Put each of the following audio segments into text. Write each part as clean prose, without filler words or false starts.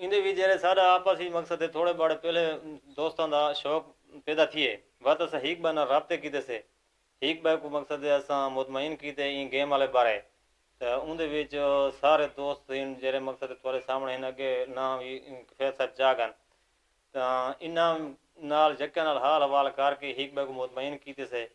ਇਹਦੇ ਵਿੱਚ ਜਿਹੜੇ ਸਾਡਾ ਆਪਸੀ ਮਕਸਦ ਹੈ ਥੋੜੇ ਬੜੇ ਪਹਿਲੇ ਦੋਸਤਾਂ ਦਾ ਸ਼ੌਕ پیدا تھیے وقت اسا ہیک بنا رابطے کیتے سے ہیک بے کو مقصد ہے اسا مطمئن کیتے این گیم والے بارے تے اون دے وچ سارے دوست ان جڑے مقصد تھوڑے سامنے ہیں اگے نا کفایت صاحب جاگن تا انہاں نال جکے نال حال حوال کر کے ہیک بے کو مطمئن کیتے سے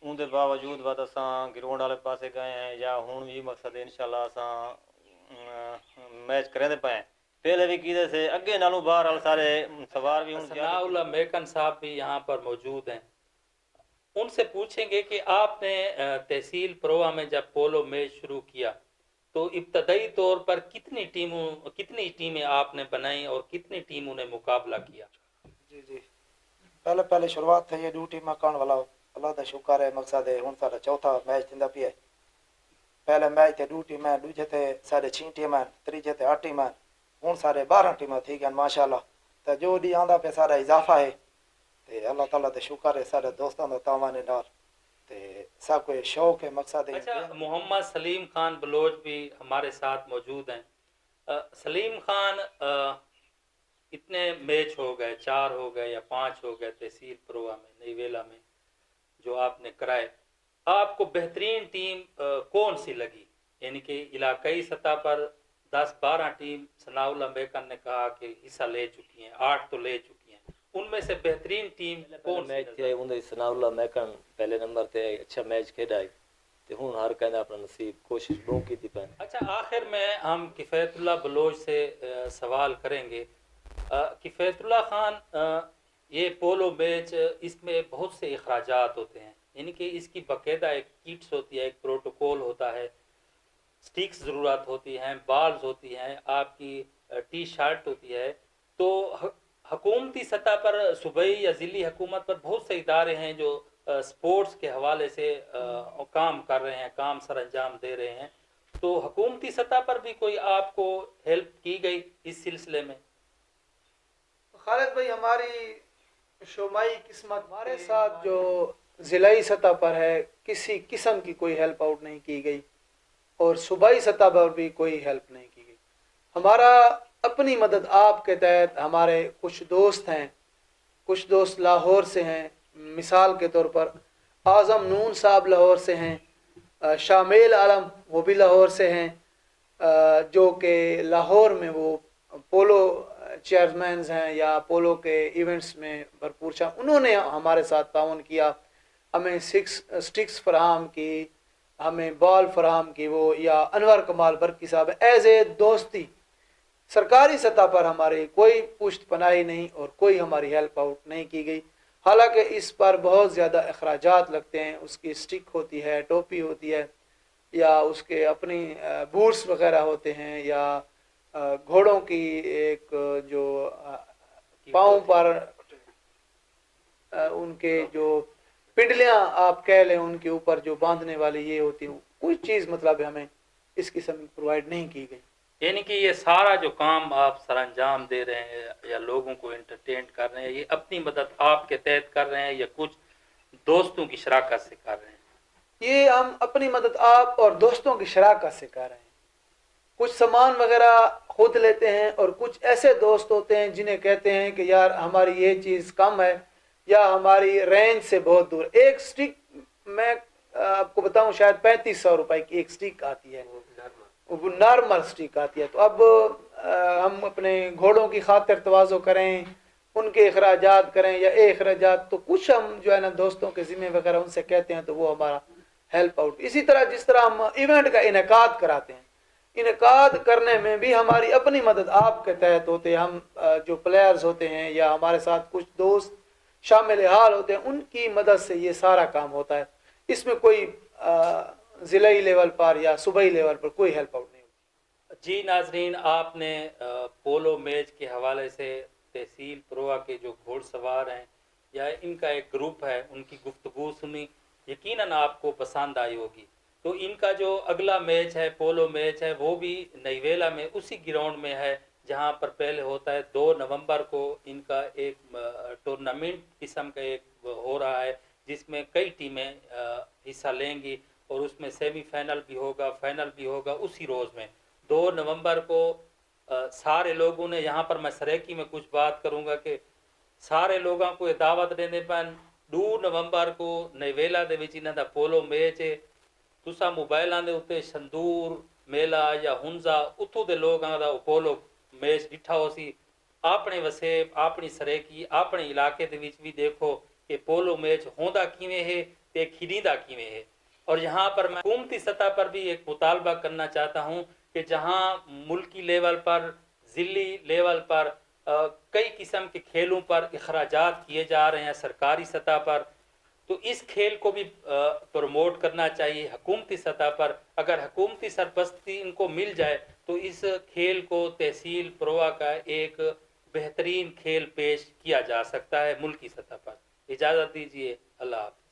اون دے باوجود وقت اسا گراؤنڈ والے پاسے گئے ہیں یا ہن بھی مقصد ہے انشاءاللہ اسا میچ کریں دے پائیں پہلے بھی کیتے سے اگے نالوں باہر سارے سوار بھی ثناء اللہ میکن صاحب بھی یہاں پر موجود ہیں. ان سے پوچھیں گے کہ آپ نے تحصیل پروا میں جب پولو میچ شروع کیا تو ابتدائی طور پر کتنی ٹیمیں آپ نے بنائیں اور کتنی ٹیموں نے مقابلہ کیا؟ جی پہلے شروعات تھی یہ 2 ٹیماں کان والا اللہ دا شکر ہے مقصد ہے ہن سارا چوتھا میچ تھیندا پیا پہلے میچ تے 2 ٹیماں دوجے تے 6.5 ٹیماں تیجے تے 8 ٹیماں ہوں سارے 12 ٹیماں تھی گئے ماشاء اللہ تو جو ڈی آندا پہ سارا اضافہ ہے تے اللہ تعالیٰ تے شکر ہے سارے دوستاں دا تعاون نال تے سب کو شوق ہے مقصد ہے. اچھا محمد سلیم خان بلوچ بھی ہمارے ساتھ موجود ہیں. سلیم خان اتنے میچ ہو گئے 4 ہو گئے یا 5 ہو گئے تحصیل پروا میں نئی ویلا میں جو آپ نے کرائے آپ کو بہترین ٹیم کون سی لگی؟ یعنی کہ علاقائی سطح پر 10-12 ٹیم ثناء اللہ میکن نے کہا کہ حصہ لے چکی ہیں 8 تو لے چکی ہیں ان میں سے بہترین ٹیم کون میچ تھے ان ثناء اللہ میکن پہلے نمبر تے اچھا میچ کھیڈا ہے تے ہن ہر کہندا اپنا نصیب کوشش بہت کی تھی پے. اچھا آخر میں ہم کفایت اللہ بلوچ سے سوال کریں گے. کفایت اللہ خان یہ پولو میچ اس میں بہت سے اخراجات ہوتے ہیں یعنی کہ اس کی باقاعدہ ایک کٹس ہوتی ہے ایک پروٹوکول ہوتا ہے سٹکس ضرورت ہوتی ہیں بالز ہوتی ہیں آپ کی ٹی شرٹ ہوتی ہے تو حکومتی سطح پر صوبائی یا ضلعی حکومت پر بہت سے ادارے ہیں جو سپورٹس کے حوالے سے کام کر رہے ہیں کام سر انجام دے رہے ہیں تو حکومتی سطح پر بھی کوئی آپ کو ہیلپ کی گئی اس سلسلے میں؟ خالد بھائی ہماری شومائی قسمت ہمارے ساتھ جو ضلعی سطح پر ہے کسی قسم کی کوئی ہیلپ آؤٹ نہیں کی گئی اور صوبائی سطح پر بھی کوئی ہیلپ نہیں کی گئی. ہمارا اپنی مدد آپ کے تحت ہمارے کچھ دوست ہیں کچھ دوست لاہور سے ہیں مثال کے طور پر اعظم نون صاحب لاہور سے ہیں شامل عالم وہ بھی لاہور سے ہیں جو کہ لاہور میں وہ پولو چیئرمینز ہیں یا پولو کے ایونٹس میں بھرپور انہوں نے ہمارے ساتھ تعاون کیا ہمیں سٹکس فراہم کی ہمیں بال فراہم کی وہ یا انور کمال برقی صاحب ایز اے دوستی سرکاری سطح پر ہماری کوئی پشت پناہی نہیں اور کوئی ہماری ہیلپ آؤٹ نہیں کی گئی حالانکہ اس پر بہت زیادہ اخراجات لگتے ہیں اس کی سٹک ہوتی ہے ٹوپی ہوتی ہے یا اس کے اپنی بوٹس وغیرہ ہوتے ہیں یا گھوڑوں کی ایک جو پاؤں پر ان کے جو پنڈلیاں آپ کہہ لیں ان کے اوپر جو باندھنے والی یہ ہوتی ہیں کوئی چیز مطلب ہمیں اس قسم کی پرووائڈ نہیں کی گئی. یعنی کہ یہ سارا جو کام آپ سر انجام دے رہے ہیں یا لوگوں کو انٹرٹین کر رہے ہیں یہ اپنی مدد آپ کے تحت کر رہے ہیں یا کچھ دوستوں کی شراکت سے کر رہے ہیں؟ یہ ہم اپنی مدد آپ اور دوستوں کی شراکت سے کر رہے ہیں. کچھ سامان وغیرہ خود لیتے ہیں اور کچھ ایسے دوست ہوتے ہیں جنہیں کہتے ہیں کہ یار ہماری یہ چیز کم ہے یا ہماری رینج سے بہت دور. ایک سٹک میں آپ کو بتاؤں شاید 3500 روپے کی ایک سٹک آتی ہے وہ نارمل سٹک آتی ہے. تو اب ہم اپنے گھوڑوں کی خاطر تواضع کریں ان کے اخراجات کریں یا اخراجات تو کچھ ہم جو ہے نا دوستوں کے ذمہ وغیرہ ان سے کہتے ہیں تو وہ ہمارا ہیلپ آؤٹ. اسی طرح جس طرح ہم ایونٹ کا انعقاد کراتے ہیں انعقاد کرنے میں بھی ہماری اپنی مدد آپ کے تحت ہوتے ہیں. ہم جو پلیئرز ہوتے ہیں یا ہمارے ساتھ کچھ دوست شامل حال ہوتے ہیں ان کی مدد سے یہ سارا کام ہوتا ہے. اس میں کوئی ضلعی لیول پر یا صوبائی لیول پر کوئی ہیلپ آؤٹ نہیں ہوتی. جی ناظرین آپ نے پولو میچ کے حوالے سے تحصیل پروا کے جو گھوڑ سوار ہیں یا ان کا ایک گروپ ہے ان کی گفتگو سنی یقیناً آپ کو پسند آئی ہوگی. تو ان کا جو اگلا میچ ہے پولو میچ ہے وہ بھی نئی ویلا میں اسی گراؤنڈ میں ہے جہاں پر پہلے ہوتا ہے 2 نومبر کو ان کا ایک ٹورنامنٹ قسم کا ایک ہو رہا ہے جس میں کئی ٹیمیں حصہ لیں گی اور اس میں سیمی فائنل بھی ہوگا فائنل بھی ہوگا اسی روز میں 2 نومبر کو سارے لوگوں نے یہاں پر میں سریکی میں کچھ بات کروں گا کہ سارے لوگوں کو یہ دعوت دینے پن 2 نومبر کو نیویلا دے وچ انہاں دا پولو میچ ہے تسا موبائلاں دے اوتے سندور میلا یا ہنزا اتھوں دے لوگاں دا پولو میچ ڈٹھا ہو سی اپنے وسیب اپنی سریکی اپنے علاقے دے وچ بھی دیکھو کہ پولو میچ ہوندا کیویں ہے تے کھیڈیندا کیویں ہے اور یہاں پر میں حکومتی سطح پر بھی ایک مطالبہ کرنا چاہتا ہوں کہ جہاں ملکی لیول پر ضلعی لیول پر کئی قسم کے کھیلوں پر اخراجات کیے جا رہے ہیں سرکاری سطح پر تو اس کھیل کو بھی پروموٹ کرنا چاہیے حکومتی سطح پر اگر حکومتی سرپرستی ان کو مل جائے تو اس کھیل کو تحصیل پروا کا ایک بہترین کھیل پیش کیا جا سکتا ہے ملکی سطح پر اجازت دیجیے اللہ حافظ